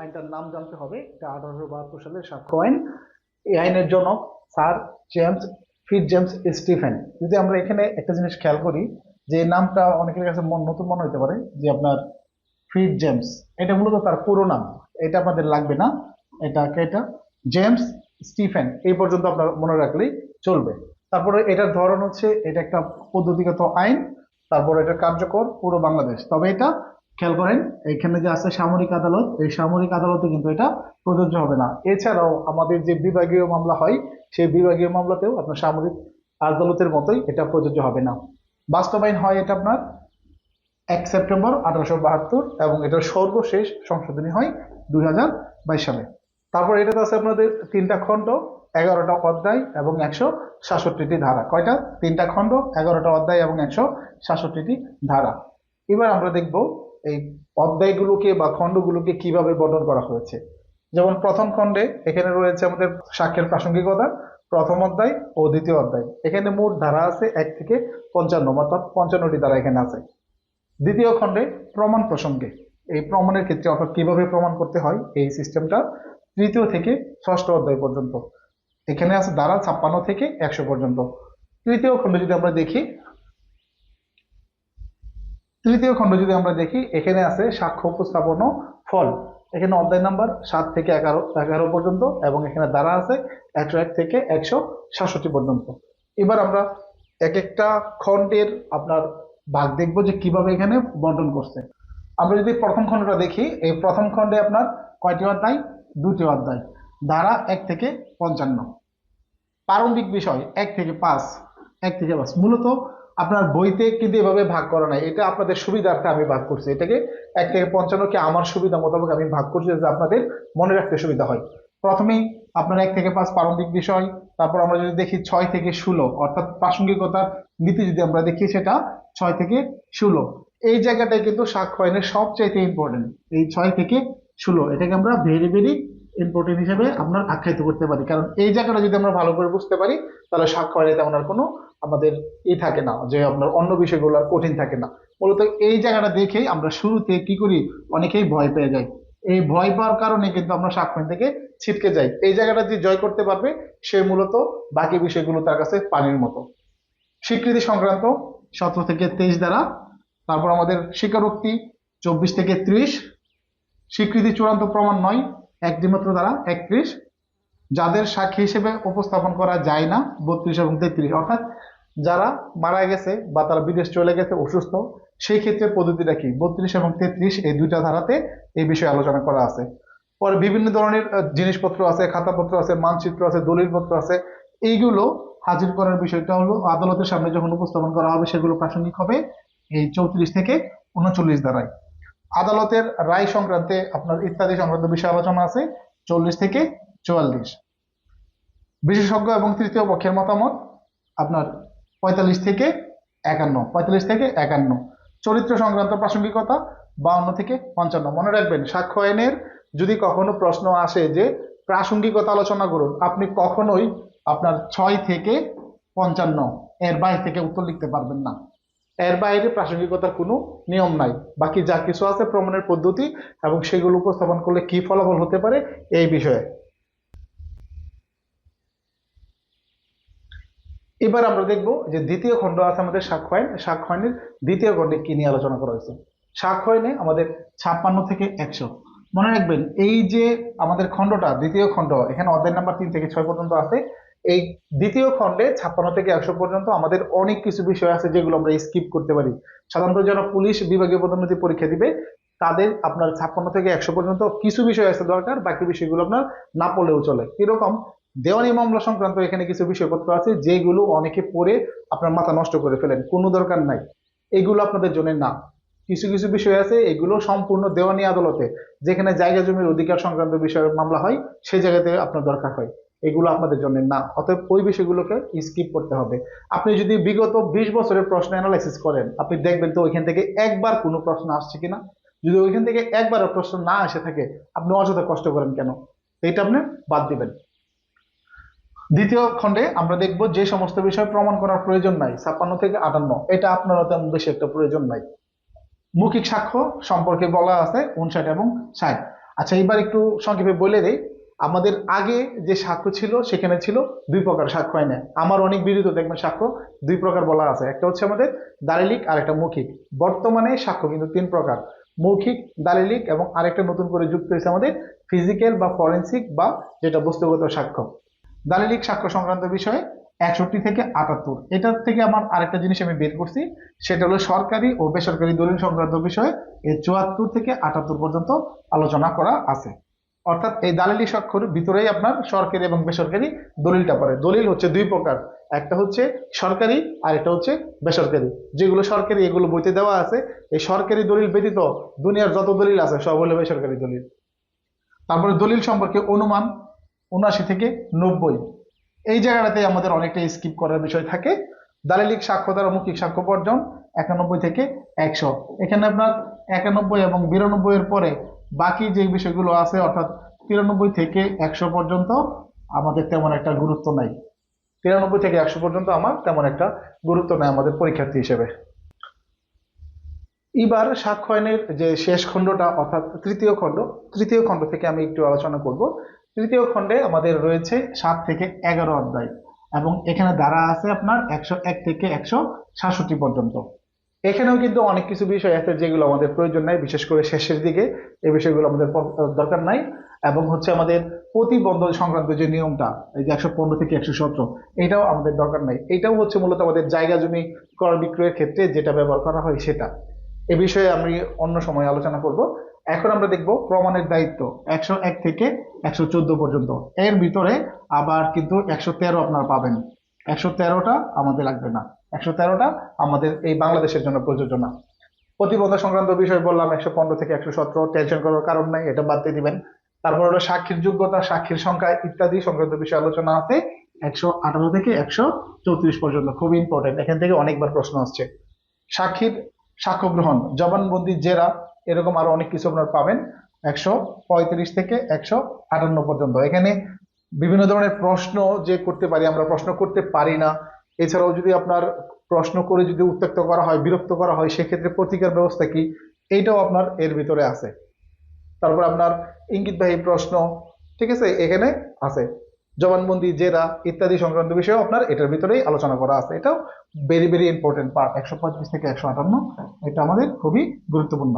আইনটার নাম জানতে হবে। এটা 1872 সালের সাক্ষ্য আইন। এই আইনের জনক স্যার জেমস ফিটজেমস স্টিফেন। যদি আমরা এখানে একটা জিনিস খেয়াল করি, যে নামটা অনেকের কাছে নতুন মনে হতে পারে, যে আপনার ফিটজেমস, এটা মূলত তার পুরো নাম। এটা আপনাদের লাগবে না, এটা জেমস স্টিফেন এই পর্যন্ত আপনার মনে রাখলেই চলবে। তারপরে এটার ধরন হচ্ছে, এটা একটা পদ্ধতিগত আইন। তারপর এটা কার্যকর পুরো বাংলাদেশ। তবে এটা খেয়াল করেন, এখানে যে আছে সামরিক আদালত, এই সামরিক আদালতে কিন্তু এটা প্রযোজ্য হবে না। এছাড়াও আমাদের যে বিভাগীয় মামলা হয়, সেই বিভাগীয় মামলাতেও আপনার সামরিক আদালতের মতোই এটা প্রযোজ্য হবে না। বাস্তবায়ন হয় এটা আপনার 1 সেপ্টেম্বর 1872, এবং এটার সর্বশেষ সংশোধনী হয় 2022 সালে। তারপর এটাতে আছে আপনাদের 3টা খণ্ড, 11টা অধ্যায় এবং 166টি ধারা। কয়টা? 3টা খণ্ড, 11টা অধ্যায় এবং 166টি ধারা। এবার আমরা দেখব এই অধ্যায়গুলোকে বা খণ্ডগুলোকে কিভাবে বর্ণন করা হয়েছে। যেমন প্রথম খণ্ডে এখানে রয়েছে আমাদের সাক্ষ্যের প্রাসঙ্গিকতা, প্রথম অধ্যায় ও দ্বিতীয় অধ্যায়। এখানে মোট ধারা আছে 1 থেকে 55, অর্থাৎ 55টি ধারা এখানে আছে। দ্বিতীয় খণ্ডে প্রমাণ প্রসঙ্গে, এই প্রমাণের ক্ষেত্রে অর্থাৎ কিভাবে প্রমাণ করতে হয় এই সিস্টেমটা, তৃতীয় থেকে ষষ্ঠ অধ্যায় পর্যন্ত। এখানে আছে ধারা 56 থেকে 100 পর্যন্ত। তৃতীয় খণ্ড যদি আমরা দেখি, এখানে আছে সাক্ষ্য উপস্থাপন ও ফল। এখানে অধ্যায় নাম্বার 7 থেকে 11 পর্যন্ত, এবং এখানে ধারা আছে 101 থেকে 166 পর্যন্ত। এবার আমরা এক একটা খণ্ডের আপনার ভাগ দেখবো যে কিভাবে এখানে বন্টন করছে। আমরা যদি প্রথম খণ্ডটা দেখি, এই প্রথম খণ্ডে আপনার কয়টি অধ্যায়? 2টি অধ্যায়। ধারা 1 থেকে 55। প্রারম্ভিক বিষয় 1 থেকে 5। মূলত আপনার বইতে কিন্তু এভাবে ভাগ করা নাই, এটা আপনাদের সুবিধার্থে আমি ভাগ করছি। এটাকে 1 থেকে 55কে আমার সুবিধা মোতাবেক আমি ভাগ করছি, যাতে আপনাদের মনে রাখতে সুবিধা হয়। প্রথমেই আপনার 1 থেকে 5 প্রারম্ভিক বিষয়। তারপর আমরা যদি দেখি 6 থেকে 16, অর্থাৎ প্রাসঙ্গিকতার নীতি যদি আমরা দেখি, সেটা 6 থেকে 16। এই জায়গাটাই কিন্তু সাক্ষ্য আইনের সবচাইতে ইম্পর্টেন্ট। এই 6 থেকে 16 এটাকে আমরা ভেরি ভেরি ইম্পর্টেন্ট হিসেবে আপনার আখ্যায়িত করতে পারি। কারণ এই জায়গাটা যদি আমরা ভালো করে বুঝতে পারি, তাহলে সাক্ষ্য আইনে তেমন আর কোনো আমাদের থাকে না, যে আপনার অন্য বিষয়গুলো আর কঠিন থাকে না। মূলত এই জায়গাটা দেখেই আমরা শুরুতে কি করি, অনেকেই ভয় পেয়ে যাই। এই ভয় পাওয়ার কারণে কিন্তু আমরা সাক্ষ্য আইন থেকে ছিটকে যাই। এই জায়গাটা যে জয় করতে পারবে, সে মূলত বাকি বিষয়গুলো তার কাছে পানির মতো। স্বীকৃতি সংক্রান্ত 17 থেকে 23 দ্বারা। তারপর আমাদের স্বীকারোক্তি 24 থেকে 30। স্বীকৃতি চূড়ান্ত প্রমাণ নয়, একটিমাত্র দ্বারা 31। যাদের সাক্ষী হিসেবে উপস্থাপন করা যায় না 32 এবং 33, অর্থাৎ যারা মারা গেছে বা তারা বিদেশ চলে গেছে অসুস্থ, সেই ক্ষেত্রে পদ্ধতিটা কি, 32 এবং 33 এই 2টা ধারাতে এই বিষয়ে আলোচনা করা আছে। পরে বিভিন্ন ধরনের জিনিসপত্র আছে, খাতাপত্র আছে, মানচিত্র আছে, দলিলপত্র আছে। এইগুলো হাজির করার বিষয়টা হলো আদালতের সামনে যখন উপস্থাপন করা হবে, সেগুলো প্রাসঙ্গিক হবে এই 34 থেকে 39 ধারায়। আদালতের রায় সংক্রান্তে আপনার ইত্যাদি সংক্রান্ত বিষয় আলোচনা আছে 40 থেকে 44। বিশেষজ্ঞ এবং তৃতীয় পক্ষের মতামত আপনার 45 থেকে 51। চরিত্র সংক্রান্ত প্রাসঙ্গিকতা 52 থেকে 55। মনে রাখবেন, সাক্ষ্য আইনের যদি কখনো প্রশ্ন আসে যে প্রাসঙ্গিকতা আলোচনা করুন, আপনি কখনোই আপনার 6 থেকে 55 এর বাইরে থেকে উত্তর লিখতে পারবেন না। এর বাইরে প্রাসঙ্গিকতার কোনো নিয়ম নাই। বাকি যা কিছু আছে প্রমাণের পদ্ধতি, এবং সেগুলো উপস্থাপন করলে কি ফলাফল হতে পারে এই বিষয়ে। এবার আমরা দেখব যে দ্বিতীয় খণ্ড আছে আমাদের সাক্ষ্য আইন। সাক্ষ্য আইনের দ্বিতীয় খণ্ডে কি নিয়ে আলোচনা করা হয়েছে। সাক্ষ্য আইনে আমাদের 56 থেকে 100। মনে রাখবেন, এই যে আমাদের খণ্ডটা দ্বিতীয় খণ্ড, এখানে অধ্যায় নাম্বার 3 থেকে 6 পর্যন্ত আছে। এই দ্বিতীয় খণ্ডে 56 থেকে 100 পর্যন্ত আমাদের অনেক কিছু বিষয় আছে যেগুলো আমরা স্কিপ করতে পারি। সাধারণত যারা পুলিশ বিভাগীয় পদোন্নতি পরীক্ষা দিবে, তাদের আপনার 56 থেকে 100 পর্যন্ত কিছু বিষয় আছে দরকার, বাকি বিষয়গুলো আপনার না পড়লেও চলে। এরকম দেওয়ানি মামলা সংক্রান্ত এখানে কিছু বিষয়পত্র আছে যেগুলো অনেকে পড়ে আপনার মাথা নষ্ট করে ফেলেন, কোনো দরকার নাই। এগুলো আপনাদের জন্য না। কিছু কিছু বিষয় আছে, এগুলো সম্পূর্ণ দেওয়ানি আদালতে, যেখানে জায়গা জমির অধিকার সংক্রান্ত বিষয়ে মামলা হয়, সেই জায়গাতে আপনার দরকার হয়। এগুলো আপনাদের জন্য না, অতএব ওই বিষয়গুলোকে স্কিপ করতে হবে। আপনি যদি বিগত 20 বছরের প্রশ্ন অ্যানালাইসিস করেন, আপনি দেখবেন তো ওইখান থেকে একবার কোনো প্রশ্ন আসছে কিনা। যদি ওইখান থেকে একবারও প্রশ্ন না এসে থাকে, আপনি অযথা কষ্ট করেন কেন, এটা আপনি বাদ দিবেন। দ্বিতীয় খণ্ডে আমরা দেখব যে সমস্ত বিষয় প্রমাণ করার প্রয়োজন নাই, 56 থেকে 58। এটা আপনার তেমন বেশি একটা প্রয়োজন নাই। মৌখিক সাক্ষ্য সম্পর্কে বলা আছে 59 এবং 60। আচ্ছা, এবার একটু সংক্ষেপে বলে দেই, আমাদের আগে যে সাক্ষ্য ছিল সেখানে ছিল দুই প্রকার সাক্ষ্য আইনে। আমার অনেক বিরোধ দেখবেন সাক্ষ্য দুই প্রকার বলা আছে, একটা হচ্ছে আমাদের দালিলিক আর একটা মৌখিক। বর্তমানে সাক্ষ্য কিন্তু তিন প্রকার, মৌখিক, দালিলিক এবং আরেকটা নতুন করে যুক্ত হয়েছে আমাদের ফিজিক্যাল বা ফরেন্সিক বা যেটা বস্তুগত সাক্ষ্য। দালিলিক সাক্ষ্য সংক্রান্ত বিষয়ে 61 থেকে 78, এটার থেকে আমার আরেকটা জিনিস আমি বের করছি, সেটা হলো সরকারি ও বেসরকারি দলিল সংক্রান্ত বিষয়ে এই 74 থেকে 78 পর্যন্ত আলোচনা করা আছে। অর্থাৎ এই দালিলিক সাক্ষ্যের ভিতরেই আপনার সরকারি এবং বেসরকারি দলিলটা পড়ে। দলিল হচ্ছে দুই প্রকার, একটা হচ্ছে সরকারি আর একটা হচ্ছে বেসরকারি। যেগুলো সরকারি এগুলো বইতে দেওয়া আছে, এই সরকারি দলিল ব্যতীত দুনিয়ার যত দলিল আছে সব হলো বেসরকারি দলিল। তারপরে দলিল সম্পর্কে অনুমান 79 থেকে 90, এই জায়গাটাতে আমাদের অনেকটা স্কিপ করার বিষয় থাকে। দালিলিক সাক্ষ্য দ্বারা মৌখিক সাক্ষ্য বর্জন 91 থেকে 100, এখানে আপনার 91 এবং 92 এর পরে বাকি যে বিষয়গুলো আছে অর্থাৎ 93 থেকে 100 পর্যন্ত আমাদের তেমন একটা গুরুত্ব নাই। 93 থেকে 100 পর্যন্ত আমার তেমন একটা গুরুত্ব নাই আমাদের পরীক্ষার্থী হিসেবে। এবার সাক্ষ্য আইনের যে শেষ খণ্ডটা অর্থাৎ তৃতীয় খণ্ড থেকে আমি একটু আলোচনা করব। তৃতীয় খণ্ডে আমাদের রয়েছে 7 থেকে 11 অধ্যায় এবং এখানে ধারা আছে আপনার 101 থেকে 166 পর্যন্ত। এখানেও কিন্তু অনেক কিছু বিষয় আছে যেগুলো আমাদের প্রয়োজন নাই, বিশেষ করে শেষের দিকে এই বিষয়গুলো আমাদের দরকার নাই। এবং হচ্ছে আমাদের প্রতিবন্ধক সংক্রান্ত যে নিয়মটা, এই যে 115 থেকে 117, এটাও আমাদের দরকার নাই। এটাও হচ্ছে মূলত আমাদের জায়গা জমি ক্রয় বিক্রয়ের ক্ষেত্রে যেটা ব্যবহার করা হয় সেটা। এ বিষয়ে আমি অন্য সময় আলোচনা করব। এখন আমরা দেখব প্রমাণের দায়িত্ব 101 থেকে 114 পর্যন্ত। এর ভিতরে আবার কিন্তু 113 আপনারা পাবেন। 113টা আমাদের লাগবে না, 113টা আমাদের এই বাংলাদেশের জন্য প্রযোজ্য না। প্রতিবন্ধক সংক্রান্ত বিষয় বললাম 115 থেকে 117, টেনশন করার কারণ নাই, এটা বাদ দিয়ে দিবেন। তারপর হলো সাক্ষীর যোগ্যতা, সাক্ষীর সংখ্যা ইত্যাদি সংক্রান্ত বিষয় আলোচনা আছে 118 থেকে 134 পর্যন্ত। খুব ইম্পর্টেন্ট, এখান থেকে অনেকবার প্রশ্ন আসছে। সাক্ষীর সাক্ষ্য গ্রহণ, জবানবন্দি, জেরা, এরকম আরো অনেক কিছু আপনারা পাবেন 135 থেকে 158 পর্যন্ত। এখানে বিভিন্ন ধরনের প্রশ্ন যে করতে পারি আমরা, প্রশ্ন করতে পারি না। এছাড়াও যদি আপনার প্রশ্ন করে যদি উত্ত্যক্ত করা হয়, বিরক্ত করা হয়, সেক্ষেত্রে প্রতিকার ব্যবস্থা কি, এইটাও আপনার এর ভিতরে আছে। তারপর আপনার ইঙ্গিতবাহী প্রশ্ন, ঠিক আছে, এখানে আছে। জবানবন্দি, জেরা ইত্যাদি সংক্রান্ত বিষয় আপনার এটার ভিতরেই আলোচনা করা আছে। এটাও ভেরি ভেরি ইম্পর্টেন্ট পার্ট, 135 থেকে 158, এটা আমাদের খুবই গুরুত্বপূর্ণ।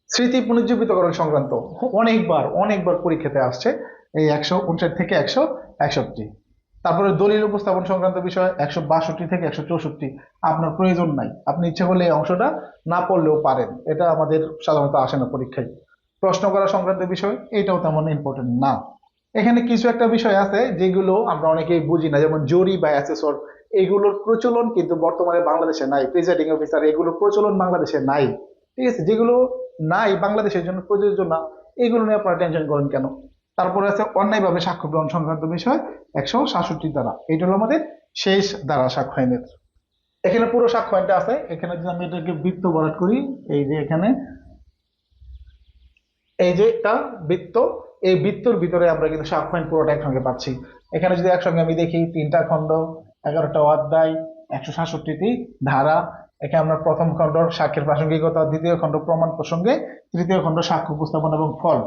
স্মৃতি পুনর্জীবিতকরণ সংক্রান্ত অনেকবার পরীক্ষাতে আসছে, এই 159 থেকে 161। তারপরে দলিল উপস্থাপন সংক্রান্ত বিষয় 162 থেকে 164, আপনার প্রয়োজন নাই, আপনি ইচ্ছে করলে এই অংশটা না পড়লেও পারেন, এটা আমাদের সাধারণত আসে না পরীক্ষায়। প্রশ্ন করা সংক্রান্ত বিষয় এটাও তেমন ইম্পর্টেন্ট না। এখানে কিছু একটা বিষয় আছে যেগুলো আমরা অনেকেই বুঝি না, যেমন জরি বা অ্যাসেসর, এগুলোর প্রচলন কিন্তু বর্তমানে বাংলাদেশে নাই। প্রিজাইডিং অফিসার, এগুলোর প্রচলন বাংলাদেশে নাই, ঠিক আছে, যেগুলো নাই বাংলাদেশের জন্য প্রযোজ্য না, এগুলো নিয়ে আপনারা টেনশন করেন কেন। তারপরে আছে অন্যায়ভাবে সাক্ষ্য গ্রহণ সংক্রান্ত বিষয় 166 ধারা, এটা হলো আমাদের শেষ ধারা সাক্ষ্য আইনের। এখানে পুরো সাক্ষ্য আইনটা আছে। এখানে যদি আমি এটাকে বৃত্ত ভরাট করি, এই যে এখানে এই যে একটা বৃত্ত, এই বৃত্তর ভিতরে আমরা কিন্তু সাক্ষ্য আইন পুরোটা একসঙ্গে পাচ্ছি। এখানে যদি একসঙ্গে আমি দেখি 3টা খণ্ড, 11টা অধ্যায়, 166টি ধারা। এখানে আমরা প্রথম খণ্ড সাক্ষ্যের প্রাসঙ্গিকতা, দ্বিতীয় খণ্ড প্রমাণ প্রসঙ্গে, তৃতীয় খণ্ড সাক্ষ্য উপস্থাপন এবং ফল।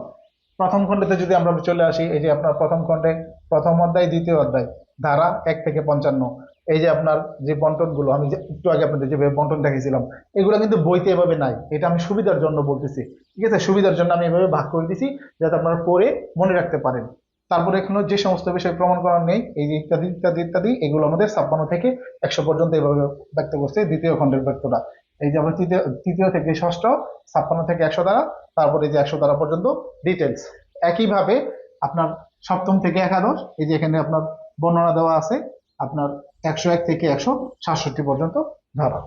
প্রথম খণ্ডে যদি আমরা চলে আসি, এই যে আপনার প্রথম খণ্ডে প্রথম অধ্যায়, দ্বিতীয় অধ্যায়, ধারা 1 থেকে 55। এই যে আপনার যে বন্টন গুলো আমি একটু আগে আপনাদের যেভাবে বন্টন দেখিয়েছিলাম, এগুলো কিন্তু বইতে এভাবে নাই, এটা আমি সুবিধার জন্য বলতেছি, ঠিক আছে, সুবিধার জন্য আমি এভাবে ভাগ করে দিছি যাতে আপনারা পড়ে মনে রাখতে পারেন। তারপরে এখানে যে সমস্ত বিষয় প্রমাণ করার নেই, এই যে ইত্যাদি ইত্যাদি ইত্যাদি, এগুলো আমাদের 56 থেকে 100 পর্যন্ত এভাবে ব্যক্ত করছে দ্বিতীয় খণ্ডের ব্যক্তটা। এই যে আমরা তৃতীয় থেকে ষষ্ঠ 56 থেকে 100 দ্বারা, তারপরে এই যে 100 দ্বারা পর্যন্ত ডিটেলস। একইভাবে আপনার সপ্তম থেকে একাদশ, এই যে এখানে আপনার বর্ণনা দেওয়া আছে আপনার 101 থেকে 167 পর্যন্ত ধারা।